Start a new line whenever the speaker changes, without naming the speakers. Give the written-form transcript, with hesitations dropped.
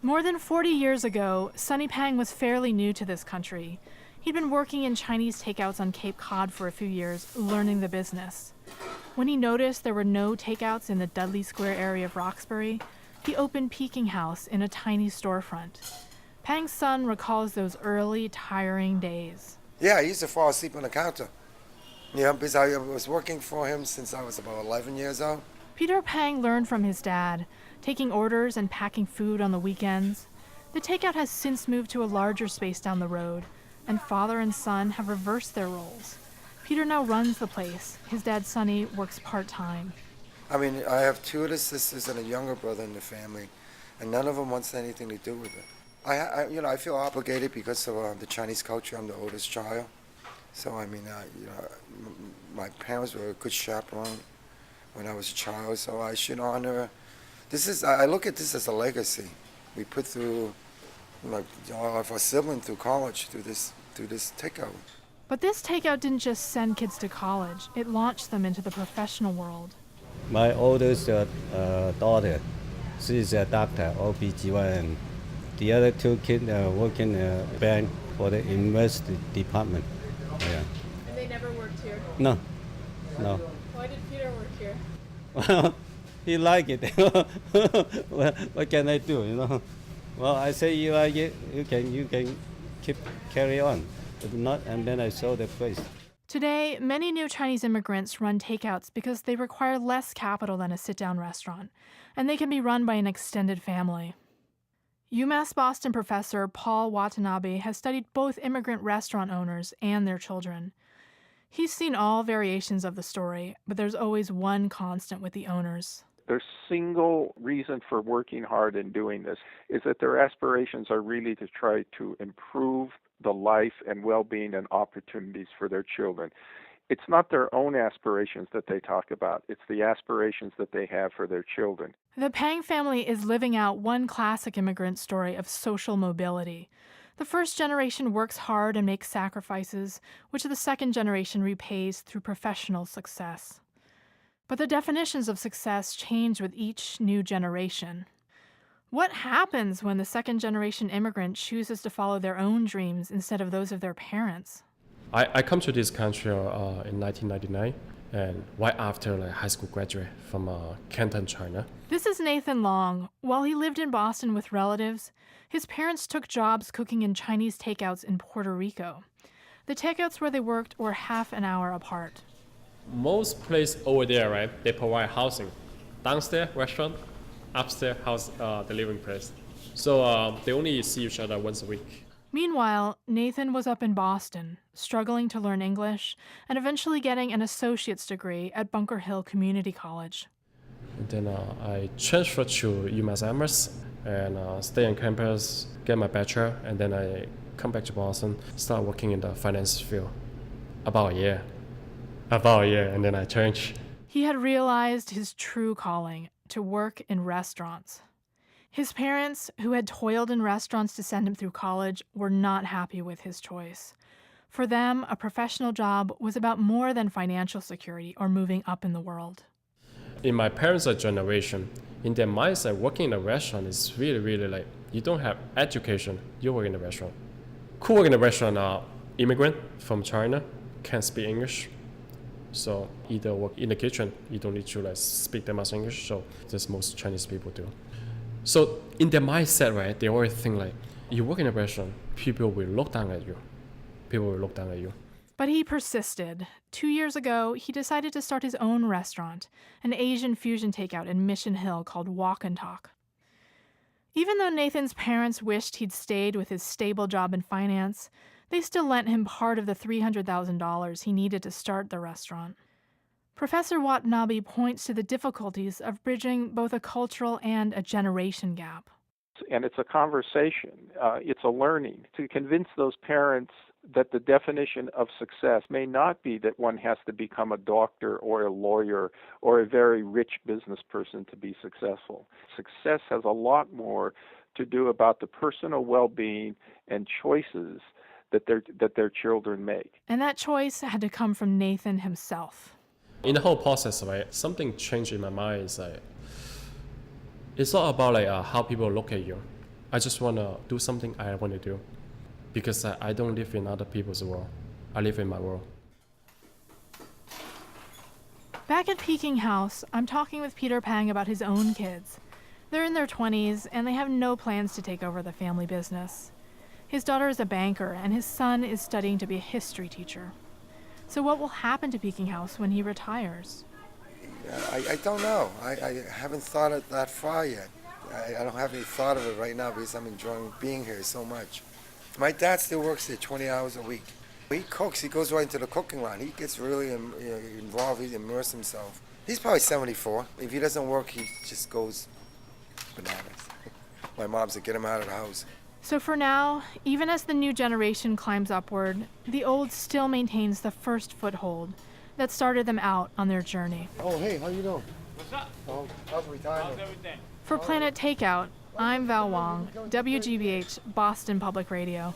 More than 40 years ago, Sonny Pang was fairly new to this country. He'd been working in Chinese takeouts on Cape Cod for a few years, learning the business. When he noticed there were no takeouts in the Dudley Square area of Roxbury, he opened Peking House in a tiny storefront. Pang's son recalls those early, tiring days.
Yeah, I used to fall asleep on the counter. Yeah, because I was working for him since I was about 11 years old.
Peter Pang learned from his dad, taking orders and packing food on the weekends. The takeout has since moved to a larger space down the road, and father and son have reversed their roles. Peter now runs the place. His dad, Sonny, works part-time.
I mean, I have two older sisters and a younger brother in the family, and none of them wants anything to do with it. I feel obligated because of the Chinese culture. I'm the oldest child. So, I mean, my parents were a good chaperone when I was a child, so I should honor. I look at this as a legacy. We put through, all of our siblings through college through this takeout.
But this takeout didn't just send kids to college. It launched them into the professional world.
My oldest daughter, she's a doctor, OB/GYN. The other two kids work in a bank for the university department. Yeah.
And they never worked here?
No.
Why did Peter work here?
Well, he liked it. What can I do, Well, I say you like it, you can carry on. If not, and then I sold the place.
Today, many new Chinese immigrants run takeouts because they require less capital than a sit-down restaurant, and they can be run by an extended family. UMass Boston professor Paul Watanabe has studied both immigrant restaurant owners and their children. He's seen all variations of the story, but there's always one constant with the owners.
Their single reason for working hard and doing this is that their aspirations are really to try to improve the life and well-being and opportunities for their children. It's not their own aspirations that they talk about. It's the aspirations that they have for their children.
The Pang family is living out one classic immigrant story of social mobility. The first generation works hard and makes sacrifices, which the second generation repays through professional success. But the definitions of success change with each new generation. What happens when the second-generation immigrant chooses to follow their own dreams instead of those of their parents?
I come to this country in 1999, and right after high school graduate from Canton, China.
This is Nathan Long. While he lived in Boston with relatives, his parents took jobs cooking in Chinese takeouts in Puerto Rico. The takeouts where they worked were half an hour apart.
Most places over there, right, they provide housing. Downstairs, restaurant, upstairs, house, the living place. So they only see each other once a week.
Meanwhile, Nathan was up in Boston, struggling to learn English and eventually getting an associate's degree at Bunker Hill Community College.
And then I transferred to UMass Amherst and stay on campus, get my bachelor, and then I come back to Boston, start working in the finance field. About a year, and then I changed.
He had realized his true calling, to work in restaurants. His parents, who had toiled in restaurants to send him through college, were not happy with his choice. For them, a professional job was about more than financial security or moving up in the world.
In my parents' generation, in their mindset, working in a restaurant is really, really like, you don't have education, you work in a restaurant. Who work in a restaurant immigrant from China, can't speak English. So either work in the kitchen, you don't need to speak that much English, so that's most Chinese people do. So in their mindset, right, they always think you work in a restaurant, people will look down at you.
But he persisted. 2 years ago, he decided to start his own restaurant, an Asian fusion takeout in Mission Hill called Walk and Talk. Even though Nathan's parents wished he'd stayed with his stable job in finance, they still lent him part of the $300,000 he needed to start the restaurant. Professor Watanabe points to the difficulties of bridging both a cultural and a generation gap.
And it's a conversation. It's a learning to convince those parents that the definition of success may not be that one has to become a doctor or a lawyer or a very rich business person to be successful. Success has a lot more to do about the personal well-being and choices that their children make.
And that choice had to come from Nathan himself.
In the whole process, right, something changed in my mind. It's not about how people look at you. I just want to do something I want to do because I don't live in other people's world. I live in my world.
Back at Peking House, I'm talking with Peter Pang about his own kids. They're in their 20s, and they have no plans to take over the family business. His daughter is a banker, and his son is studying to be a history teacher. So what will happen to Peking House when he retires?
I don't know. I haven't thought of that far yet. I don't have any thought of it right now because I'm enjoying being here so much. My dad still works there 20 hours a week. He cooks. He goes right into the cooking line. He gets really involved. He immerses himself. He's probably 74. If he doesn't work, he just goes bananas. My mom said, get him out of the house.
So for now, even as the new generation climbs upward, the old still maintains the first foothold that started them out on their journey.
Oh, hey, how you doing? What's up? Oh, how's retirement? How's everything?
For Planet Takeout, I'm Val Wong, WGBH, Boston Public Radio.